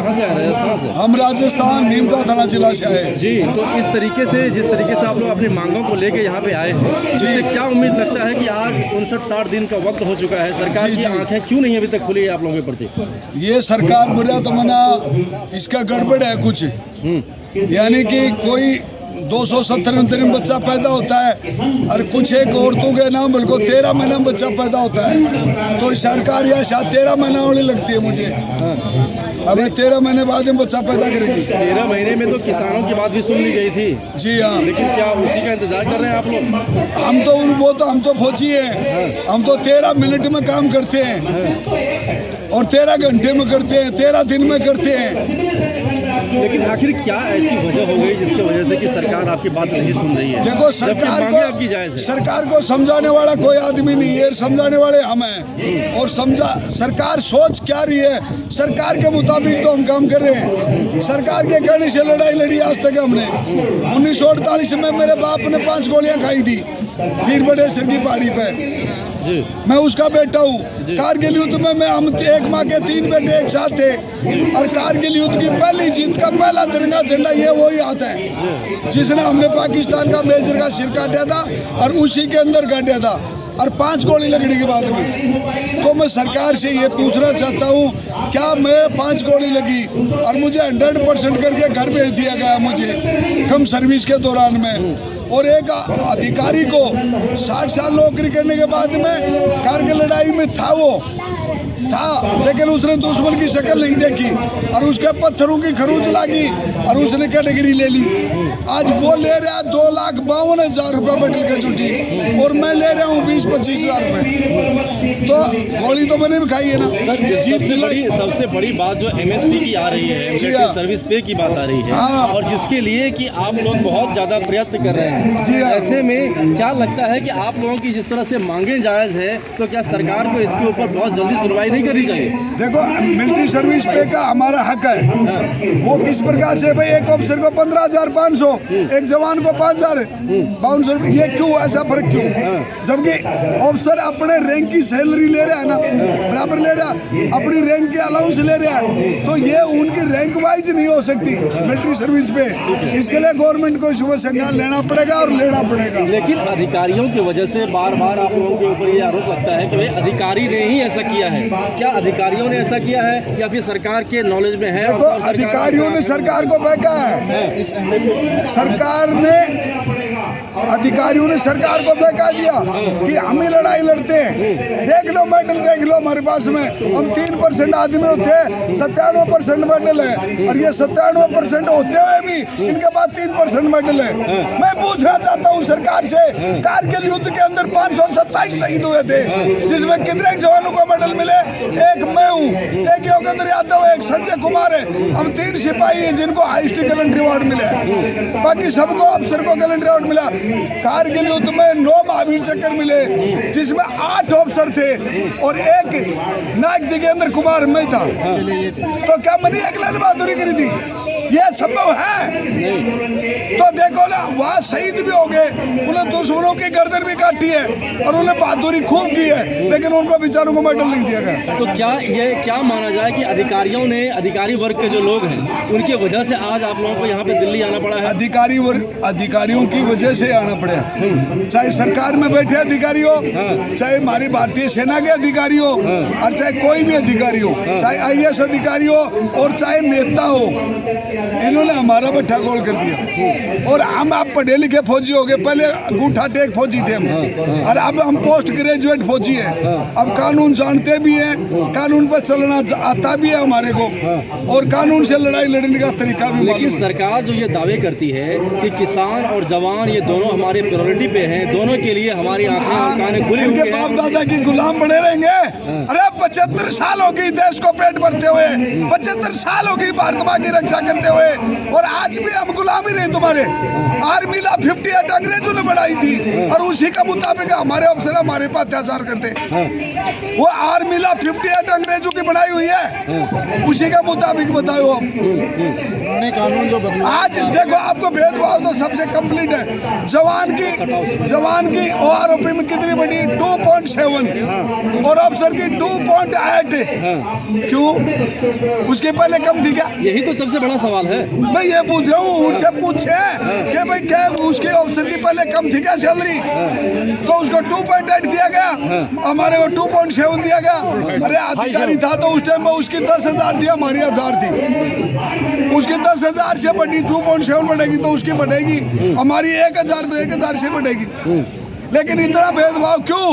कहाँ से आए? राजस्थान से। हम राजस्थान नीमका थाना जिला से आए जी। तो इस तरीके से जिस तरीके से आप लोग अपनी मांगों को लेके यहाँ पे आए हैं, जिससे क्या उम्मीद लगता है कि आज 59-60 दिन का वक्त हो चुका है, सरकार की आंखें क्यों नहीं अभी तक खुली है आप लोगों के प्रति? ये सरकार बुरा तो मना इसका गड़बड़ है कुछ, यानी कि कोई 270 में बच्चा पैदा होता है और कुछ एक औरतों के नाम बिल्कुल 13 महीने में बच्चा पैदा होता है। तो सरकार यह शायद 13 महीना होने लगती है मुझे, अभी 13 महीने बाद में बच्चा पैदा करेगी। 13 महीने में तो किसानों की बात भी सुन ली गई थी। जी हाँ, लेकिन क्या उसी का इंतजार कर रहे हैं आप लोग? हम तो फौजी हैं, हम तो 13 मिनट में काम करते हैं और 13 घंटे में करते हैं, 13 दिन में करते हैं। लेकिन आखिर क्या ऐसी वजह हो गई जिसकी वजह से कि सरकार आपकी बात नहीं सुन रही है? देखो सरकार को समझाने वाला कोई आदमी नहीं है, समझाने वाले हम हैं। और सरकार सोच क्या रही है, सरकार के मुताबिक तो हम काम कर रहे हैं। सरकार के कहने से लड़ाई लड़ी आज तक हमने। 1948 में मेरे बाप ने 5 गोलियां खाई थी वीर बड़ेसर की पहाड़ी पे, मैं उसका बेटा हूँ। कारगिल युद्ध में हम एक माँ के 3 बेटे एक साथ थे और कारगिल युद्ध की पहली जीत का पहला तिरंगा झंडा ये वही आता है जिसने हमने पाकिस्तान का मेजर का सिर काटा था और उसी के अंदर काटा था और 5 गोली लगने के बाद में। तो मैं सरकार से ये पूछना चाहता हूँ, क्या मैं 5 गोली लगी और मुझे 100% करके घर भेज दिया गया मुझे कम सर्विस के दौरान में, और एक अधिकारी को 60 साल नौकरी करने के बाद में कारगिल लड़ाई में था लेकिन उसने दुश्मन की शक्ल नहीं देखी और उसके पत्थरों की खरूच लागी और उसने कैटेगरी ले ली। आज वो ले रहा है 2,52,000 रुपये बटल के छुट्टी और मैं ले रहा हूँ 20-25 हज़ार रुपये। तो गोली तो मैंने भी खाई है ना। सबसे बड़ी बात जो MSP की आ रही है, सर्विस पे की बात आ रही है, और जिसके लिए कि आप लोग बहुत ज्यादा प्रयत्न कर रहे हैं। ऐसे में क्या लगता है कि आप लोगों की जिस तरह से मांगे जायज है, तो क्या सरकार को इसके ऊपर बहुत जल्दी सुनवाई नहीं करनी चाहिए? देखो, मिलिट्री सर्विस पे का हमारा हक है। वो किस प्रकार से भाई एक ऑफिसर को 15,500, एक जवान को 5,500 रुपये, ये क्यों ऐसा फर्क क्यों? जबकि ऑफिसर अपने रैंक की सैलरी ले रहा है ना, बराबर ले रहा, अपनी रैंक के अलाउंस ले रहा है, तो ये उनकी रैंक वाइज नहीं हो सकती मिलिट्री सर्विस पे। इसके लिए गवर्नमेंट को इसमें संज्ञान लेना पड़ेगा और लेना पड़ेगा। लेकिन अधिकारियों की वजह से बार बार आप लोगों के ऊपर ये आरोप लगता है कि भाई अधिकारी ने ही ऐसा किया है। क्या अधिकारियों ने ऐसा किया है या फिर सरकार के नॉलेज में है? तो अधिकारियों ने सरकार को बहका है, अधिकारियों ने सरकार को बहका दिया कि हम ही लड़ाई लड़ते हैं। देख लो मेडल, देख लो हमारे पास में, हम 3% आदमी होते हैं, 97% मेडल है, और ये 97% होते हुए भी इनके पास 3% मेडल है। मैं पूछना चाहता हूँ सरकार से, कारगिल युद्ध के अंदर 527 शहीद हुए थे, जिसमें कितने जवानों को मेडल मिले? एक मैं हूँ, एक योगेंद्र यादव, एक संजय कुमार है। हम 3 सिपाही हैं जिनको हाईएस्ट गैलेंट्री अवार्ड मिले, बाकी सबको अफसर को गैलेंट्री अवार्ड मिला। कारगिल युद्ध में 9 महावीर चक्र मिले, जिसमें 8 अफसर थे और एक नायक दिगेंद्र कुमार में था। तो क्या मैंने अकेले बहादुरी करी थी? ये संभव है? तो देखो ना, वहाँ शहीद भी हो गए, उन्हें दुश्मनों की गर्दन भी काटी है और उन्हें बहादुरी खूब की है, लेकिन उनको बेचारों को मेडल नहीं दिया गया। तो क्या माना जाए कि अधिकारियों ने, अधिकारी वर्ग के जो लोग हैं, उनकी वजह से आज आप लोगों को यहाँ पे दिल्ली आना पड़ा है? अधिकारियों की वजह से आना पड़ा, चाहे सरकार में बैठे अधिकारी हो, चाहे हमारी भारतीय सेना के अधिकारी हो, और चाहे कोई भी अधिकारी हो, चाहे IAS अधिकारी हो और चाहे नेता हो, इन्होंने हमारा बट्टा गोल कर दिया। और हम आप पढ़े लिखे फौजी हो गए, पहले अंगूठा टेक फौजी थे हम, और अब हम पोस्ट ग्रेजुएट फौजी हैं। अब कानून जानते भी हैं, कानून पर चलना आता भी है हमारे को, और कानून से लड़ाई लड़ने का तरीका भी। लेकिन सरकार जो ये दावे करती है कि किसान और जवान ये दोनों हमारे प्रायोरिटी पे हैं, दोनों के लिए हमारी आंखें और कान खुली हुई हैं। इनके बाप दादा की गुलाम बने रहेंगे? अरे 75 साल हो गई देश को पेट भरते हुए, 75 साल हो गई भारत माँ की रक्षा करते हुए, और आज भी हम गुलाम ही नहीं तुम्हारे। आर्मी ला 58 अंग्रेजों ने बढ़ाई थी और उसी के मुताबिक हमारे अफसर हमारे पर अत्याचार करते। वो आर्मी ला 58 अंग्रेजों की बनाई हुई है, उसी के मुताबिक बताओ आप। कानून जो बदला आज देखो आपको भेदभाव तो सबसे कंप्लीट है। जवान की OROP में कितनी बड़ी 2.7 और अफसर की 2.8। क्यों? उसके पहले कम थी क्या? यही तो सबसे बड़ा सवाल है। मैं ये पूछ रहा हूँ, उनसे पूछे कि भाई क्या उसके अफसर की पहले कम थी क्या सैलरी? तो उसको 2.8 दिया गया, हमारे को 2.7 दिया गया। अरे अधिकारी था तो उस टाइम में उसकी 10,000 थी, हमारी 1,000 थी। उसकी 10,000 से बढ़ी 2.7 बढ़ेगी तो उसकी बढ़ेगी, हमारी 1,000 तो 1,000 से बढ़ेगी। लेकिन इतना भेदभाव क्यों?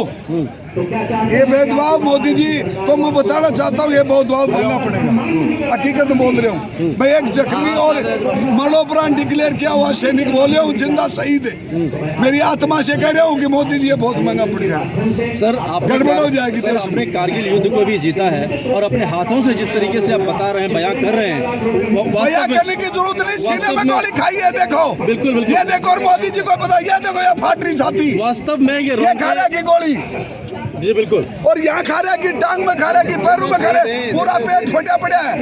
ये भेदभाव मोदी जी को मैं बताना चाहता हूँ, ये बहुत महंगा पड़ेगा। हकीकत बोल रहे हूँ मैं। एक जख्मी और मरणोपरांत डिक्लेयर किया हुआ सैनिक बोले हूँ, जिंदा शहीद है। मेरी आत्मा से कह रहा हूँ कि मोदी जी ये बहुत महंगा पड़ जाएगा। सर आप गड़बड़ हो जाएगी। सर आपने कारगिल युद्ध को भी जीता है और अपने हाथों से जिस तरीके से आप बता रहे हैं, बयां कर रहे हैं, बयां करने की जरूरत नहीं। सीने में गोली खाई है, देखो। बिल्कुल बिल्कुल। ये देखो, और मोदी जी को पता, ये देखो, ये फाट रही छाती। वास्तव में ये खा रहा की गोली। जी बिल्कुल। और यहाँ खा रहा कि टांग में खा रहा कि पैरों में खा रहा, पूरा पेट फटा पड़ा है।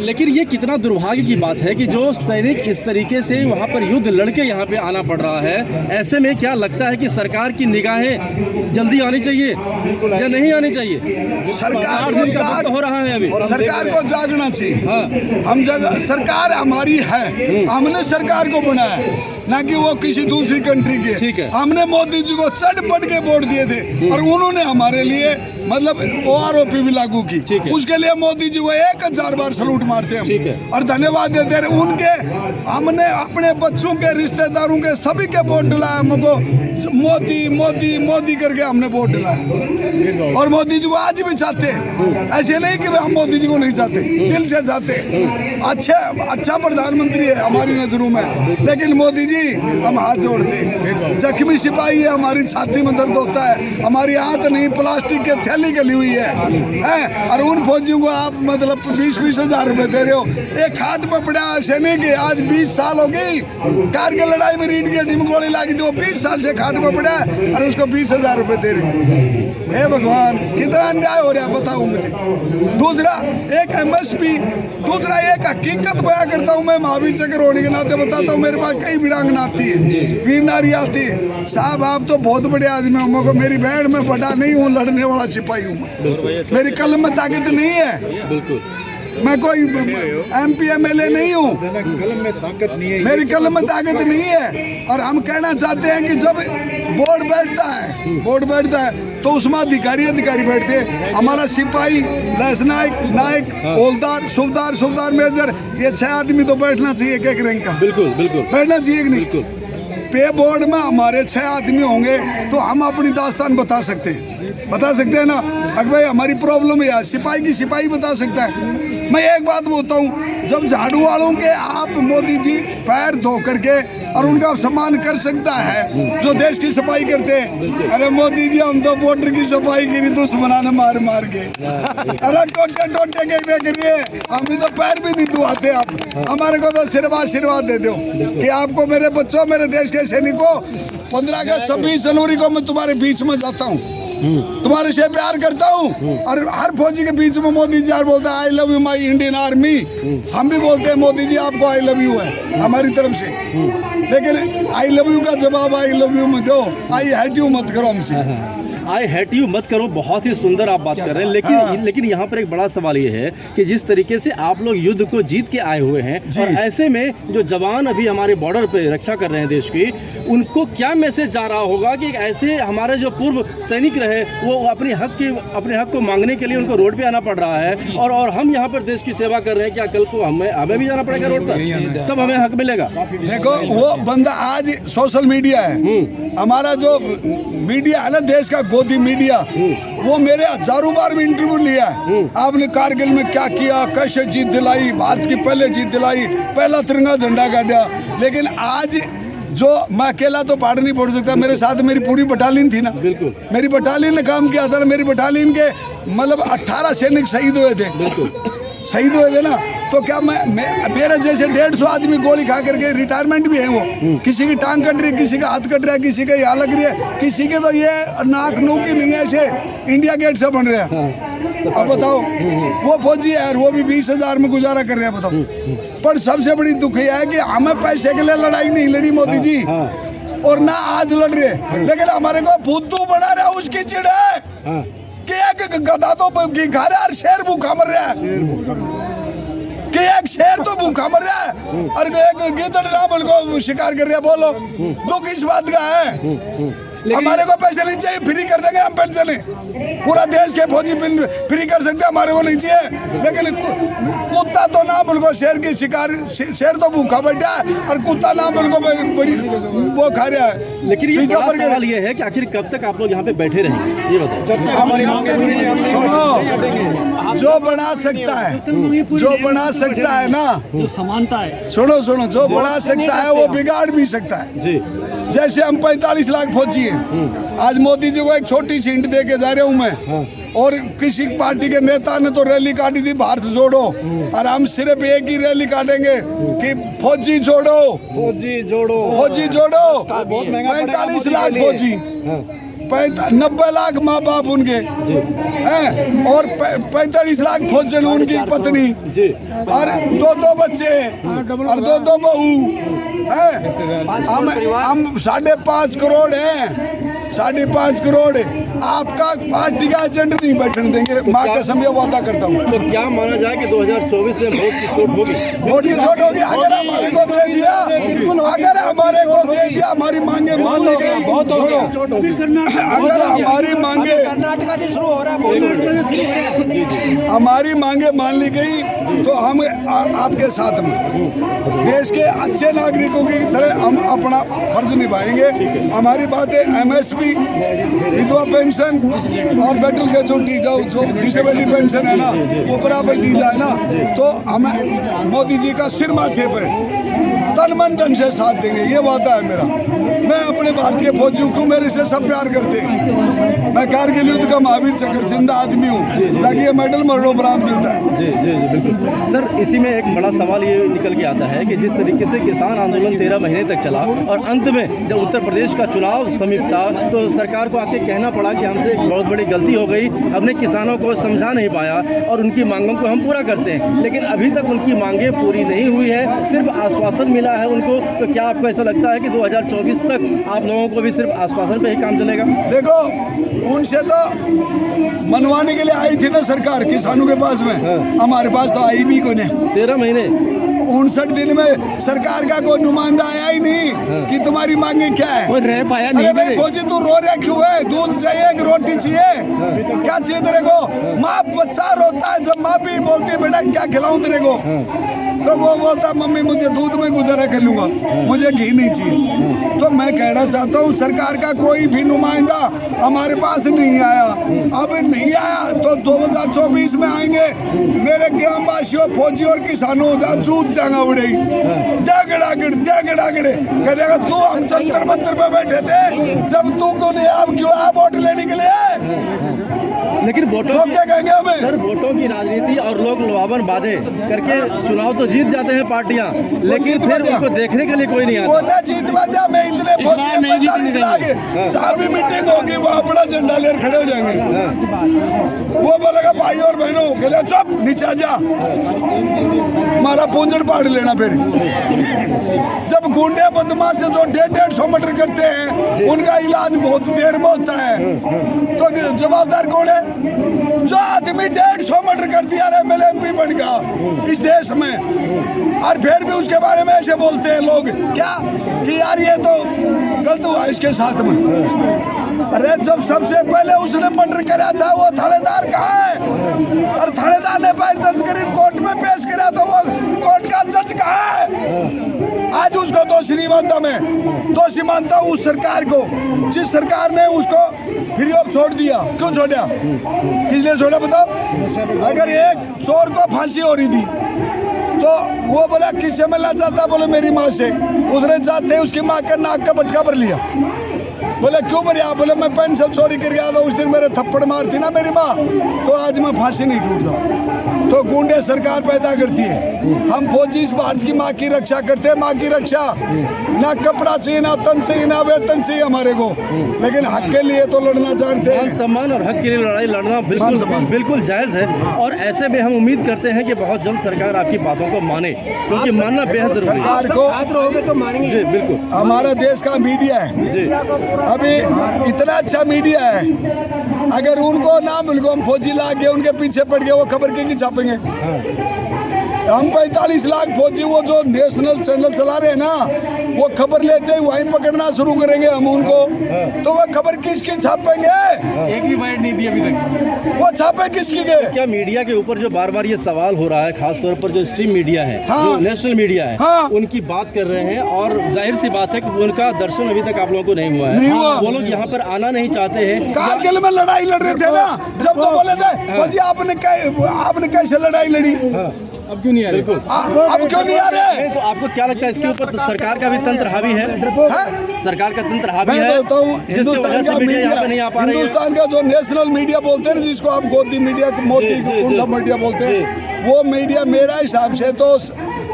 लेकिन ये कितना दुर्भाग्य की बात है कि जो सैनिक इस तरीके से वहाँ पर युद्ध लड़के यहाँ पे आना पड़ रहा है। ऐसे में क्या लगता है कि सरकार की निगाहें जल्दी आनी चाहिए या नहीं आनी चाहिए? सरकार को हो रहा है अभी, सरकार को जागना चाहिए। हाँ। हम सरकार हमारी है, हमने सरकार को बनाया, ना कि वो किसी दूसरी कंट्री के। ठीक है। हमने मोदी जी को चढ़ बढ़ के वोट दिए थे और उन्होंने हमारे लिए मतलब OROP भी लागू की। उसके लिए मोदी जी को 1,000 बार सलूट मारते हैं। ठीक है। और धन्यवाद देते हैं उनके। हमने अपने बच्चों के, रिश्तेदारों के, सभी के वोट दिलाया। हमको मोदी मोदी मोदी करके हमने वोट दिलाया। और मोदी जी को आज भी चाहते हैं, ऐसे नहीं कि हम मोदी जी को नहीं चाहते, दिल से चाहते हैं। अच्छा प्रधानमंत्री है हमारी नजरों में, लेकिन मोदी जी हम हाथ जोड़ते हैं। जख्मी सिपाही है, हमारी छाती में दर्द होता है, हमारी हाथ नहीं प्लास्टिक के थैली गली हुई है। और उन फौजियों को आप मतलब 20-20 हजार रुपए दे रहे हो। एक खाट पे पड़ा सैनिक आज 20 साल हो गई, कारगिल लड़ाई में रीढ़ की हड्डी में गोली लगी थी, वो 20 साल से खाट पे पड़ा है और उसको 20,000 रुपए दे रहे। हे भगवान, कितना अन्याय हो रहा है बताओ मुझे। दूसरा एक MSP, दूसरा एक हकीकत बयां करता हूँ मैं, महावीर चक्र होने के नाते बताता हूँ। मेरे पास कई वीरांगना आती है, वीर नारी आती है। साहब आप तो बहुत बड़े आदमी हो, मेरी बहन में बड़ा नहीं हूँ, लड़ने वाला सिपाही हूँ मैं। मेरी कलम में ताकत नहीं है। बिल्कुल। मैं कोई MP MLA नहीं हूँ, कलम में ताकत नहीं है। मेरी कलम में ताकत नहीं है। और हम कहना चाहते हैं कि जब बोर्ड बैठता है तो उसमें अधिकारी बैठते हैं। हमारा सिपाही, नायक, हवलदार, सूबेदार, मेजर, ये 6 आदमी तो बैठना चाहिए एक रैंक का। बिल्कुल बिल्कुल बैठना चाहिए कि नहीं? बिल्कुल। पे बोर्ड में हमारे 6 आदमी होंगे तो हम अपनी दास्तान बता सकते हैं ना। अगर भाई हमारी प्रॉब्लम है, सिपाही की सिपाही बता सकता है। मैं एक बात बोलता हूँ, जब झाड़ू वालों के आप मोदी जी पैर धो करके और उनका सम्मान कर सकता है जो देश की सफाई करते हैं। अरे मोदी जी हम तो बॉर्डर की सफाई करी, दुश्मन मार के। अरे टोटे के करिए, हम भी तो पैर भी नहीं धुआते। आप हमारे को तो आशीर्वाद दे दो कि आपको मेरे बच्चों, मेरे देश के सैनिकों, 15 अगस्त 26 जनवरी को मैं तुम्हारे बीच में जाता हूँ, तुम्हारे से प्यार करता हूँ। और हर फौजी के बीच में मोदी जी बोलता है I love you my Indian army. हम भी बोलते हैं मोदी जी आपको आई लव यू है हमारी तरफ से। लेकिन आई लव यू का जवाब आई लव यू में दो, आई हेट यू मत करो हमसे। आई हेट यू मत करो, बहुत ही सुंदर आप बात कर रहे हैं। लेकिन यहाँ पर एक बड़ा सवाल ये है कि जिस तरीके से आप लोग युद्ध को जीत के आए हुए हैं और ऐसे में जो जवान अभी हमारे बॉर्डर पे रक्षा कर रहे हैं देश की, उनको क्या मैसेज जा रहा होगा कि ऐसे हमारे जो पूर्व सैनिक रहे वो अपने हक को मांगने के लिए उनको रोड पे आना पड़ रहा है और हम यहाँ पर देश की सेवा कर रहे हैं, क्या कल को हमें भी जाना पड़ेगा रोड पर, तब हमें हक मिलेगा? देखो वो बंदा आज सोशल मीडिया है, हमारा जो मीडिया है ना देश का गोदी मीडिया, वो मेरे हजारों बार में इंटरव्यू लिया है। आपने कारगिल में क्या किया, कैसे जीत दिलाई, भारत की पहले जीत दिलाई, पहला तिरंगा झंडा गाड़ा। लेकिन आज जो मैं अकेला तो पहाड़ नहीं फोड़ सकता, मेरे साथ मेरी पूरी बटालियन थी ना। बिल्कुल। मेरी बटालियन ने काम किया था। मेरी बटालियन के मतलब 18 सैनिक शहीद हुए थे। बिल्कुल शहीद हुए थे ना। तो क्या मेरे जैसे 150 आदमी गोली खा करके रिटायरमेंट भी है वो, किसी की टांग कट रही है, किसी का हाथ कट रहा है, किसी का यहाँ लग रही है, किसी के तो ये नाक नूक की नहीं है, ऐसे इंडिया गेट से बन रहे हैं। अब बताओ वो फौजी है और वो भी 20,000 में गुजारा कर रहे हैं, बताओ। पर सबसे बड़ी दुख यह है कि हमें पैसे के लिए लड़ाई नहीं लड़ी मोदी जी, और ना आज लड़ रहे, लेकिन हमारे को फुद्दू बना रहा उसकी चिड़ है कि एक गधा तो खा रहा है और शेर भूखा मर रहा है, कि एक शेर तो भूखा मर रहा है और एक गिद्धड़ रावण को शिकार कर रहा है। बोलो दुख इस बात का है। हमारे को पैसे नहीं चाहिए, फ्री कर देंगे हम पेंशन, पूरा देश के फौजी फ्री कर सकते, हमारे को नहीं चाहिए। लेकिन कुत्ता तो ना बोलो शेर की शिकार, शेर तो भूखा बैठा है और कुत्ता ना बोलो बड़ी वो खा रहा है। लेकिन ये बड़ा सवाल ये है कि आखिर कब तक आप लोग यहाँ पे बैठे रहेंगे, ये बताओ। जब तक हमारी मांगे पूरी नहीं होंगी। जो बना सकता है, जो बना सकता है ना, जो समानता है, सुनो सुनो, जो बना सकता है वो बिगाड़ भी सकता है जी। जैसे हम 45 लाख फौजी हैं, आज मोदी जी को एक छोटी सी हिंट दे के जा रहा हूँ मैं, और किसी पार्टी के नेता ने तो रैली काटी थी भारत जोड़ो, और हम सिर्फ एक ही रैली काटेंगे कि फौजी जोड़ो, फौजी जोड़ो, फौजी जोड़ो। 45 लाख फौजी, 90 लाख माँ बाप उनके हैं, और 45 लाख फौजन उनकी पत्नी, और 2 बच्चे और 2 बहू हैं। हम 5.5 करोड़ हैं, 5.5 करोड़। आपका पार्टी का एजेंट नहीं बैठने देंगे, माँ कसम ये वादा करता हूँ। तो क्या माना जाए कि 2024 में वोट की चोट होगी? वोट की चोट होगी अगर हमारे को दे दिया, अगर हमारे को दे दिया, हमारी मांगे मान ली गई, अगर हमारी मांगे कर्नाटका से शुरू हो रहा है, हमारी मांगे मान ली गई तो हम आपके साथ में देश के अच्छे नागरिकों की तरह हम अपना फर्ज निभाएंगे। हमारी बात है MSP, विधवा पेंशन और बैटल कैजुअल्टी जो डिसेबिलिटी पेंशन है ना, वो बराबर दी जाए ना, तो हमें मोदी जी का सिर माथे पर तन मन धन से साथ देंगे, ये वादा है मेरा। मैं अपने भारत के फौजियों को, मेरे से सब प्यार करते हैं। मैं कारगिल युद्ध का महावीर चक्र जिंदा आदमी हूँ, ताकि ये मेडल मरणोपरांत मिलता है। जी जी जी बिल्कुल सर। इसी में एक बड़ा सवाल ये निकल के आता है कि जिस तरीके से किसान आंदोलन 13 महीने तक चला और अंत में जब उत्तर प्रदेश का चुनाव समीप था तो सरकार को आके कहना पड़ा कि हमसे एक बहुत बड़ी गलती हो गई, हमने किसानों को समझा नहीं पाया और उनकी मांगों को हम पूरा करते हैं, लेकिन अभी तक उनकी मांगें पूरी नहीं हुई है, सिर्फ आश्वासन मिला है उनको। तो क्या आपको ऐसा लगता है कि 2024 तक आप लोगों को भी सिर्फ आश्वासन पे ही काम चलेगा? देखो, उनसे तो मनवाने के लिए आई थी ना सरकार किसानों के पास में, हमारे पास तो आई भी कोई नहीं। 13 महीने 59 दिन में सरकार का कोई नुमाइंदा आया ही नहीं कि तुम्हारी मांगे क्या है। कोई रह पाया अरे भाई फौजी तू रो रहा क्यों है? दूध चाहिए कि रोटी चाहिए, क्या चाहिए तेरे को? माँ बच्चा रोता है, जब माँ भी बोलती है बेटा क्या खिलाऊं तेरे को, तो वो बोलता मम्मी मुझे दूध में गुजारा कर लूंगा, मुझे घी नहीं चाहिए। तो मैं कहना चाहता हूँ सरकार का कोई भी नुमाइंदा हमारे पास नहीं आया, अब नहीं आया तो 2024 में आएंगे। मेरे ग्रामवासियों, फौजी और किसानों जूत देंगा उड़े कहेगा तू हम जंतर मंतर पे बैठे थे, जब तू को नहीं आप क्यों आया वोट लेने के लिए? लेकिन वोटों क्या कहेंगे हमें? सर वोटों की राजनीति और लोग लुभावन वादे करके चुनाव तो जीत जाते हैं पार्टियां, लेकिन फिर उनको देखने के लिए कोई नहीं आता। वो ना जीत बाजा में इतने फौजी 45 लाख जहाँ भी मीटिंग होगी वो अपना झंडा लेकर खड़े हो जाएंगे। वो बोलेगा भाई और बहनों कहते चुप नीचे जा, हमारा पूंजड़ पाड़ लेना। फिर जब गुंडे बदमाश जो 150 मर्डर करते हैं उनका इलाज बहुत देर में होता है, तो जवाबदार कौन है? जो आदमी 150 मर्डर कर दिया MLMP बन गया इस देश में, और फिर भी उसके बारे में ऐसे बोलते हैं लोग क्या कि यार ये तो गलत हुआ इसके साथ में। अरे जब सबसे पहले उसने मर्डर कराया था वो थानेदार कहाँ है? और थानेदार ने फायर दर्ज कर कोर्ट में पेश कराया तो वो कोर्ट का जज कहाँ है? आज उसको दोषी नहीं मानता, मैं दोषी मानता हूँ उस सरकार को जिस सरकार ने उसको फ्री ऑफ छोड़ दिया। क्यों छोड़ा? किस लिए छोड़ा बताओ? अगर एक चोर को फांसी हो रही थी तो वो बोला किससे मिलना चाहता? बोले मेरी माँ से। उसने जाते उसकी माँ का नाक का बटका भर लिया। बोले क्यों भरिया? बोले मैं पेंसिल चोरी कर गया था, उस दिन मेरे थप्पड़ मार थी ना मेरी माँ, तो आज मैं फांसी नहीं टूटता। तो गुंडे सरकार पैदा करती है। हम फौजी इस भारत की माँ की रक्षा करते हैं, माँ की रक्षा। ना कपड़ा चाहिए, ना तन चाहिए, ना वेतन चाहिए हमारे को, लेकिन हक के लिए तो लड़ना जानते हैं। सम्मान और हक के लिए लड़ाई लड़ना बिल्कुल जायज़ है, और ऐसे में हम उम्मीद करते हैं कि बहुत जल्द सरकार आपकी बातों को माने, क्योंकि मानना बेहद जरूरी है। सरकार को रहोगे तो मानेंगे जी बिल्कुल। हमारा देश का मीडिया है जी, अभी इतना अच्छा मीडिया है, अगर उनको ना मिलको हम फौजी ला के उनके पीछे पड़ गए, वो खबर की छापेंगे। हम 45 लाख फौजी वो जो नेशनल चैनल चला रहे हैं ना, वो खबर लेते ही वहीं पकड़ना शुरू करेंगे हम उनको, तो वो खबर किसकी छापेंगे? एक भी बाइट नहीं दी अभी तक। वो छापे किसकी गए? क्या मीडिया के ऊपर जो बार बार ये सवाल हो रहा है, खासतौर पर जो स्ट्रीम मीडिया है, हाँ, जो नेशनल मीडिया है, हाँ, उनकी बात कर रहे हैं, और जाहिर सी बात है कि उनका दर्शन अभी तक आप लोगों को नहीं हुआ है। नहीं हुआ। वो लोग यहाँ पर आना नहीं चाहते हैं। कारगिल में लड़ाई लड़ रहे थे ना, जब तो बोले थे फौजी आपने कैसे लड़ाई लड़ी, अब क्यों नहीं आ रहे? बिल्कुल। अब क्यों नहीं आ रहे? नहीं, तो आपको क्या लगता है इसके ऊपर तो सरकार का भी तंत्र हावी है? सरकार का तंत्र हावी मैं है, बोलता हूँ जिसकी वजह हिंदुस्तान से का मीडिया यहाँ पे नहीं मीडिया, आ पा रही है। हिंदुस्तान का जो नेशनल मीडिया बोलते हैं ना, जिसको आप गोदी मीडिया, मोदी जी, जी, कौन सा जी। मीडिया बोलते हैं, वो मीडिया मेरा हिसाब से तो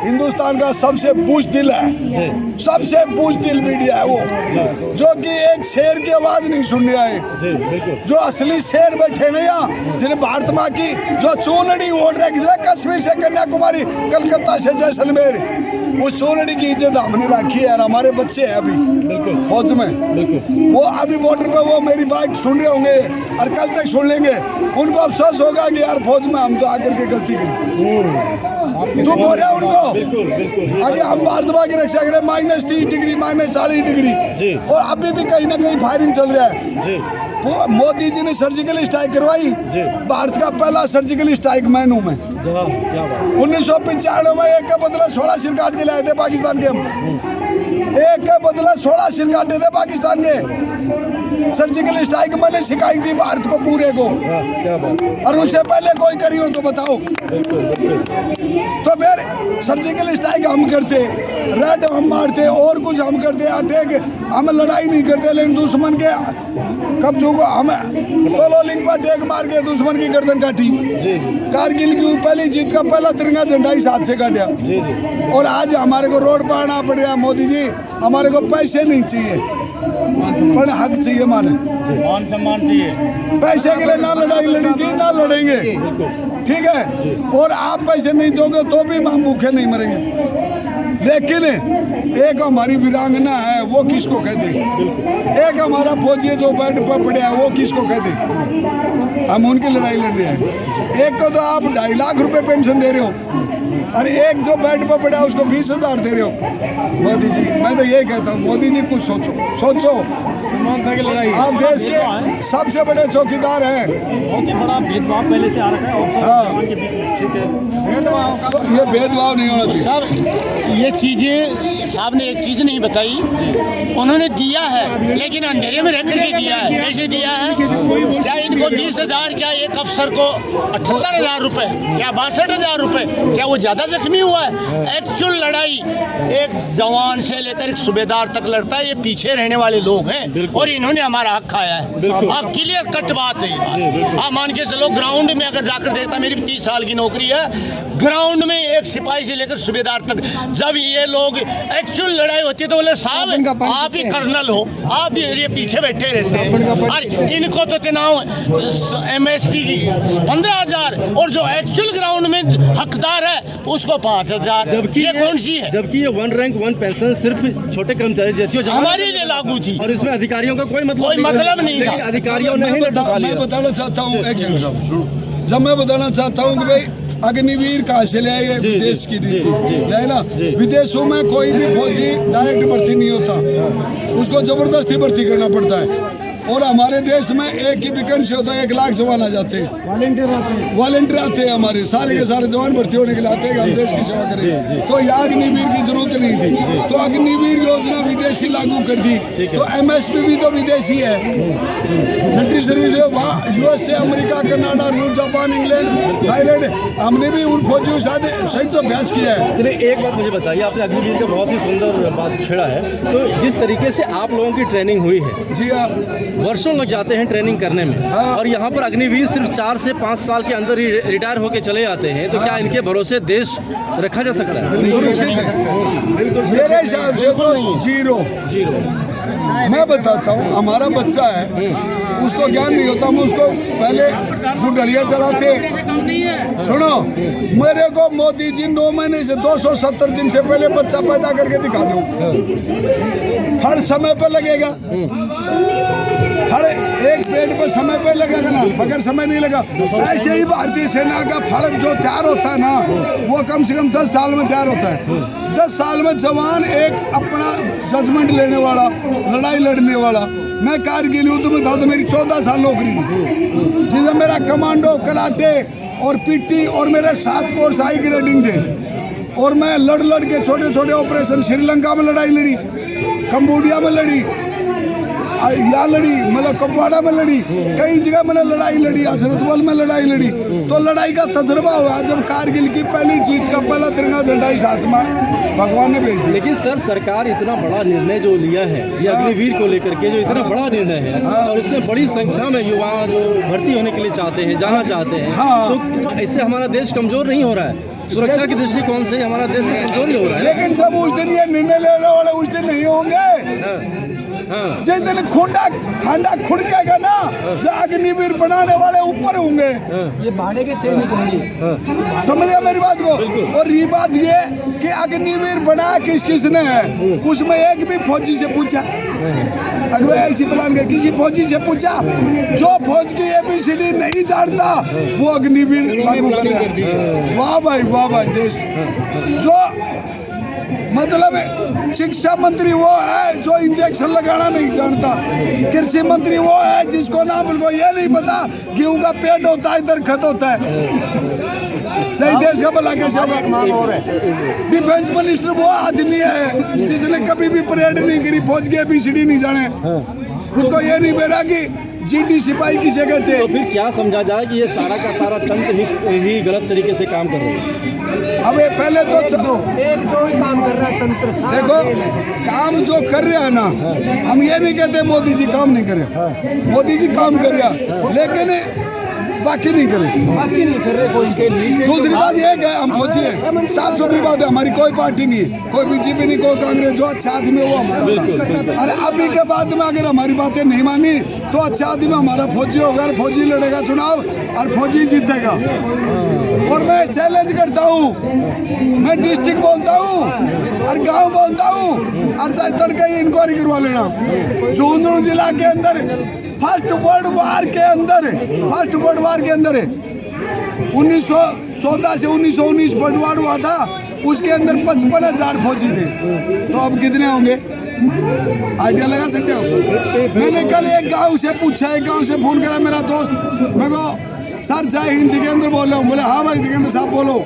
हिंदुस्तान का सबसे बुज़दिल है, सबसे बुज़दिल मीडिया है वो, जो कि एक शेर की आवाज नहीं सुनने आए। जो असली शेर बैठे ना यहाँ, जिन्हें भारत माँ की जो चूनड़ी ओढ़ रखी थी ना, कश्मीर से कन्याकुमारी, कलकत्ता से जैसलमेर, उस चूनड़ी की इज्जत हमने रखी है, और हमारे बच्चे हैं अभी फौज में, वो अभी बॉर्डर पे वो मेरी बात सुन रहे होंगे और कल तक सुन लेंगे, उनको अफसोस होगा कि यार फौज में हम तो आकर के गलती करी। दुख हो रहा है उनको, आगे हम भारत माँ की रक्षा करें, -30 डिग्री, -40 डिग्री, और अभी भी कहीं ना कहीं फायरिंग चल रहा है। मोदी जी ने सर्जिकल स्ट्राइक करवाई, भारत का पहला सर्जिकल स्ट्राइक मैन हूँ मैं। 1995 में एक का बदला 16 सिर काट के लाए थे पाकिस्तान के, हम एक का बदला 16 सिर काटे थे पाकिस्तान के। सर्जिकल स्ट्राइक मैंने सिखाई थी भारत को पूरे को, और उससे पहले कोई करी हो तो बताओ। तो फिर सर्जिकल स्ट्राइक हम करते, रेड हम मारते, और कुछ हम करते, अटैक हम लड़ाई नहीं करते, लेकिन दुश्मन के कब्जों को हम तो लिंक पर अटैक मार के दुश्मन की गर्दन काटी। कारगिल की पहली जीत का पहला तिरंगा झंडा इस हाथ से काटा, और आज हमारे को रोड पर आना पड़ रहा। मोदी जी, हमारे को पैसे नहीं चाहिए, पर हक चाहिए, माने मान सम्मान चाहिए। पैसे के लिए ना लड़ाई लड़ी थी, ना लड़ेंगे, ठीक है, और आप पैसे नहीं दोगे तो भी हम भूखे नहीं मरेंगे। लेकिन एक हमारी वीरांगना है, वो किसको कहते? एक हमारा फौजी जो बेड पर पड़े है, वो किसको कहते? हम उनकी लड़ाई लड़ने हैं। एक को तो आप 2.5 लाख रुपए पेंशन दे रहे हो, और एक जो बेड पर पड़ा है उसको 20,000 दे रहे हो। मोदी जी, मैं तो ये कहता हूँ, मोदी जी कुछ सोचो। समानता की लड़ाई, आप देश के सबसे बड़े चौकीदार हैं। बहुत ही बड़ा भेदभाव पहले से आ रखा है, और के बीच में, ठीक है, ये भेदभाव नहीं होना चाहिए। सर, ये चीज़ें साहब ने एक चीज़ नहीं बताई, उन्होंने दिया है लेकिन अंधेरे में रह करके दिया है। कैसे दिया है? क्या इनको 20,000, क्या एक अफसर को 78,000 रुपए, क्या 62,000 रुपए, क्या वो ज़्यादा जख्मी हुआ है? एक्चुअल लड़ाई एक जवान से लेकर एक सूबेदार तक लड़ता है, ये पीछे रहने वाले लोग हैं, और इन्होंने हमारा हक खाया है। आप क्लियर कट बात है। आप मान के चलो, ग्राउंड में अगर जाकर देखता, मेरी 30 साल की नौकरी है, ग्राउंड में एक सिपाही से लेकर सूबेदार तक, जब ये लोग एक्चुअल लड़ाई होती है तो बोले साहब आप ही कर्नल हो, आप ये पीछे बैठे रहते हैं। अरे इनको तो तनाव MSP 15,000, और जो एक्चुअल ग्राउंड में हकदार है उसको 5,000। जबकि ये कौन सी है? जबकि ये 1 रैंक 1 पेंशन सिर्फ छोटे कर्मचारी जैसी हमारे लिए लागू थी, और इसमें अधिकारियों का कोई मतलब नहीं था। लेकिन अधिकारियों ने ही मैं बताना चाहता हूँ, एक सेकंड साहब, जब मैं बताना चाहता हूँ कि भाई अग्निवीर कहाँ से ले आए, ये विदेश की नीति है ना। विदेशों में कोई भी फौजी डायरेक्ट भर्ती नहीं होता, उसको जबरदस्ती भर्ती करना पड़ता है, और हमारे देश में एक ही वैकेंसी होता है, 1 लाख जवान आ जाते हैं, वॉलंटियर आते हैं, हमारे सारे के सारे जवान भर्ती होने के लिए आते हैं कि हम देश की सेवा करें। तो यहाँ अग्निवीर की जरूरत नहीं थी, तो अग्निवीर योजना विदेशी लागू कर दी, तो MSP भी तो विदेशी है। मिलिट्री सर्विस वहाँ US से अमेरिका, कनाडा, रूस, जापान, इंग्लैंड, थाईलैंड, हमने भी उन फौजियों के साथ सही तो अभ्यास किया है। चलिए एक बात मुझे बताइए, आपने अग्निवीर का बहुत ही सुंदर बात छेड़ा है, तो जिस तरीके से आप लोगों की ट्रेनिंग हुई है, जी हाँ, वर्षों लग जाते हैं ट्रेनिंग करने में, और यहाँ पर अग्निवीर सिर्फ 4 से 5 साल के अंदर ही रिटायर होके चले आते हैं, तो क्या इनके भरोसे देश रखा जा सकता है? बिल्कुल मेरे हिसाब से तो जीरो। मैं बताता हूँ, हमारा बच्चा है, उसको ज्ञान नहीं होता, हम उसको पहले गुडलिया चलाते। सुनो, मेरे को मोदी जी 9 महीने से 270 दिन से पहले बच्चा पैदा करके दिखा दो, हर समय पे लगेगा, हर एक पेड़ पे समय पे लगेगा ना, बगैर समय नहीं लगा। ऐसे ही भारतीय सेना का फर्क जो तैयार होता है ना, वो कम से कम 10 साल में तैयार होता है। 10 साल में जवान एक अपना जजमेंट लेने वाला, लड़ाई लड़ने वाला। मैं कारगिल युद्ध में था तो मेरी 14 साल नौकरी थी, जिसमें मेरा कमांडो, कराटे और पीटी और मेरे 7 कोर्स हाई ग्रेडिंग थे, और मैं लड़ के छोटे छोटे ऑपरेशन श्रीलंका में लड़ाई लड़ी, कंबोडिया में लड़ी, या लड़ी, मतलब कुपवाड़ा में लड़ी, कई जगह मैंने लड़ाई लड़ी, हजरतबल में लड़ाई लड़ी। तो लड़ाई का तजुर्बा हुआ। जब कारगिल की पहली जीत का पहला तिरंगा झंडा इस हाथ में भगवान ने भेज दिया। लेकिन सर, सरकार इतना बड़ा निर्णय जो लिया है, ये अग्निवीर को लेकर के जो इतना बड़ा निर्णय है, और इसमें बड़ी संख्या में युवा जो भर्ती होने के लिए चाहते हैं, जाना चाहते हैं, तो इससे हमारा देश कमजोर नहीं हो रहा है? सुरक्षा के दृष्टिकोण से हमारा देश कमजोर ही हो रहा है। लेकिन जब उस दिन ये निर्णय लेने वाले उस दिन नहीं होंगे, जिस दिन खांडा खुड़केगा ना, जो अग्निवीर बनाने वाले ऊपर होंगे, ये भाड़े के सही नहीं कहेंगे। समझिए मेरी बात को। और ये बात ये कि अग्निवीर बनाया किसने है, उसमें एक भी फौजी से पूछा, अगर ऐसी प्लान के किसी फौजी से पूछा, जो फौज की ABCD नहीं जानता वो अग्निवीर लागू कर दिया। वाह भाई देश। जो मतलब शिक्षा मंत्री वो है जो इंजेक्शन लगाना नहीं जानता, कृषि मंत्री वो है जिसको ना बिल्कुल ये नहीं पता गेहूं का पेड़ होता है, दरखत होता है, नहीं देश का भला कैसे होगा। डिफेंस मिनिस्टर वो आदमी है जिसने कभी भी परेड नहीं करी, फौज की ABCD नहीं जाने, उसको ये नहीं बेरा कि GD सिपाही किसे कहते हैं। तो फिर क्या समझा जाए कि ये सारा का सारा तंत्र ही गलत तरीके से काम कर रहे हैं? अब पहले तो एक दो ही काम कर रहा है तंत्र। देखो, काम जो कर रहे हैं ना, हम ये नहीं कहते मोदी जी काम नहीं करे, मोदी जी काम कर रहे हैं, लेकिन बाकी नहीं कर रहे कोई इसके नीचे। दूसरी बात ये है, हम फौजी हैं, साफ सुथरी बात है, हमारी कोई पार्टी नहीं है, कोई BJP नहीं, कोई कांग्रेस, जो अच्छा आदमी है वो हमारा। अरे अभी के बाद में अगर हमारी बातें नहीं मानी तो अच्छा आदमी हमारा फौजी होगा, फौजी लड़ेगा चुनाव और फौजी जीतेगा। और मैं चैलेंज करता हूँ, मैं डिस्ट्रिक्ट बोलता हूँ और गांव बोलता हूँ, और चाहे तड़के ही इंक्वायरी करवा लेना। झुंझुनू जिला के अंदर फर्स्ट वर्ल्ड वार के अंदर 1914 से 1919 बंटवार हुआ था, उसके अंदर 55,000 फौजी थे, तो अब कितने होंगे आइडिया लगा सकते हो। मैंने कल एक गांव से पूछा, एक गांव से फोन करा मेरा दोस्त, मैं को सर चाहे हिंदी के अंदर बोल रहा हूँ, बोले हाँ भाई हिंदी के अंदर साहब बोलो।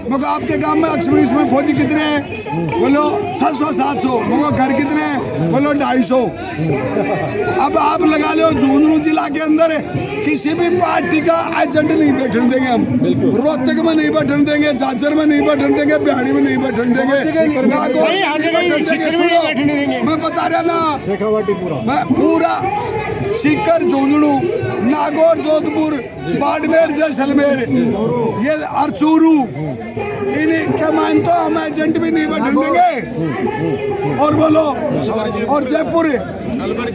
मैं आपके गांव में एक्सपीरियंस में फौजी कितने हैं, बोलो 600-700। मैं घर कितने हैं, बोलो 250। अब आप लगा लो झुंझुनू जिला के अंदर किसी भी पार्टी का एजेंट नहीं बैठने देंगे हम, रोहतक में नहीं बैठने देंगे, झाझर में नहीं बैठने देंगे, बिहाड़ी में नहीं बैठने देंगे, नागौर नहीं बैठने देंगे। सुनो मैं बता रहा ना, मैं पूरा सीकर, झुंझुनू, नागौर, जोधपुर, बाड़मेर, जैसलमेर, ये अर्चूरू, इनके मान तो हम एजेंट भी नहीं बैठने देंगे। और बोलो, और जयपुर, अलवर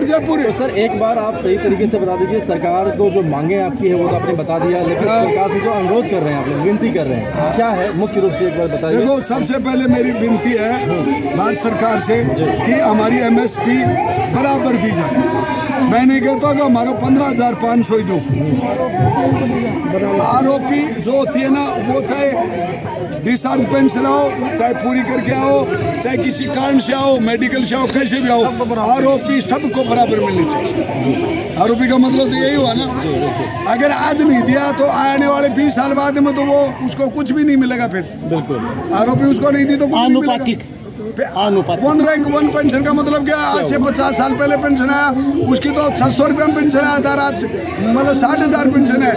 जयपुर। तो सर एक बार आप सही तरीके से बता दीजिए, सरकार को जो मांगे आपकी है वो तो आपने बता दिया, लेकिन सरकार से जो अनुरोध कर रहे हैं, आप विनती कर रहे हैं, क्या है मुख्य रूप से एक बार बताइए। देखो, सबसे पहले मेरी विनती है भारत सरकार से कि हमारी MSP बराबर दी जाए। मैं नहीं कहता कि हमारा 15,500 ही दो। आरोपी जो होती है ना, वो चाहे डिस्चार्ज पेंशन आओ, चाहे पूरी करके आओ, चाहे किसी कारण से आओ, मेडिकल से आओ, कैसे भी आओ, आरोपी सबको बराबर मिलनी चाहिए। आरोपी का मतलब तो यही हुआ ना, अगर आज नहीं दिया तो आने वाले 20 साल बाद में तो वो उसको कुछ भी नहीं मिलेगा। फिर बिल्कुल आरोपी उसको नहीं दी तो अनुपातिक 1 रैंक 1 पेंशन का मतलब क्या, आज से 50 साल पहले पेंशन आया, उसकी तो 600 रुपये में पेंशन आया था, आज मतलब 60,000 पेंशन है,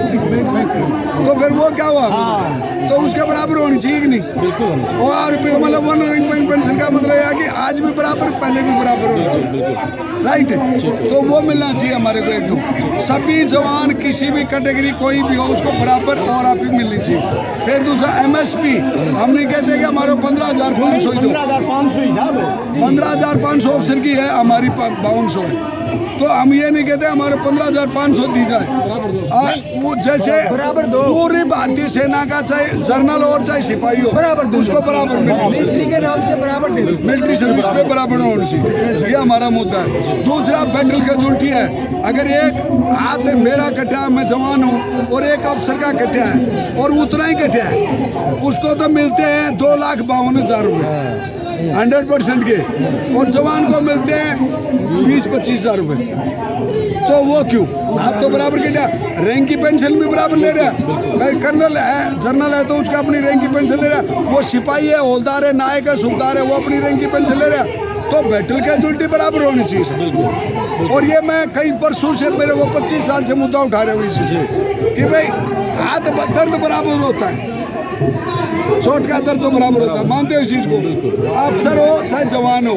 तो फिर वो क्या हुआ। तो उसके बराबर होनी चाहिए कि नहीं? बिल्कुल होनी चाहिए। और मतलब 1 रैंक पेंशन का मतलब है कि आज भी बराबर, पहले भी बराबर होनी चाहिए, बिल्कुल राइट? तो वो मिलना चाहिए हमारे को एक तो। सभी जवान किसी भी कैटेगरी कोई भी हो उसको बराबर और आप ही मिलनी चाहिए। फिर दूसरा MSP, हम नहीं कहते कि हमारे 15,500 ही दो, 15,500 हिसाब है। 15,500 अफसर की है, हमारी 5200 है। तो हम ये नहीं कहते हमारे 15,500 दी जाए। वो जैसे बराबर दो। पूरी भारतीय सेना का चाहे जर्नल और चाहे सिपाही हो बराबर दो। उसको बराबर मिलना चाहिए। मिलिट्री के नाम से बराबर दे दो। मिलिट्री सर्विस पे बराबर होनी चाहिए, ये हमारा मुद्दा है। दूसरा बैटल कैजुअल्टी है। अगर एक हाथ मेरा कटा, मैं जवान हूँ, और एक अफसर का कटा है और उतना ही कटा है, उसको तो मिलते हैं 2,52,000 रुपये 100% के, और जवान को मिलते हैं 20-25 हजार रुपये। तो वो क्यों? आप तो बराबर कटा, रैंक की पेंशन भी बराबर ले रहा है। भाई कर्नल है, जनरल है तो उसका अपनी रैंक की पेंशन ले रहा है। वो सिपाही है, हौलदार है, नायक है, सूबेदार है, वो अपनी रैंक की पेंशन ले रहा है। तो बैटल कैजुअल्टी बराबर होनी चाहिए सर। और ये मैं कई वर्षों से, मेरे को 25 साल से मुद्दा उठा रहे हुए इस चीज़ कि भाई हाथ दर्द बराबर होता है, चोट का दर्द तो बराबर होता है, मानते हो इस चीज़ को? अफसर हो चाहे जवान हो,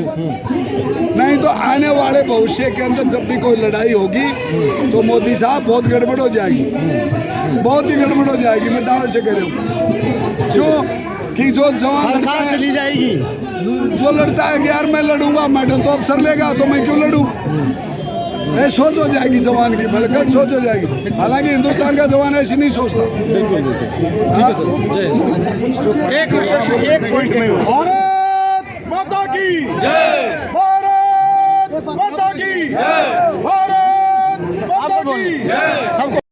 नहीं तो आने वाले भविष्य के अंदर जब भी कोई लड़ाई होगी तो मोदी साहब बहुत गड़बड़ हो जाएगी, बहुत ही गड़बड़ हो जाएगी, मैं दावे से कह रहा हूँ। क्यों कि जो जवान लड़ता है, चली जाएगी। जो लड़ता है कि यार मैं लड़ूंगा, मेडल तो अफसर लेगा तो मैं क्यों लड़ूं, ये सोच हो जाएगी जवान की, गलत सोच हो जाएगी। हालांकि हिंदुस्तान का जवान ऐसे नहीं सोचता। बिल्कुल बिल्कुल, ठीक है सर, जय हिंद। एक पॉइंट में भारत माता की जय, भारत माता की जय, भारत माता की जय। सबको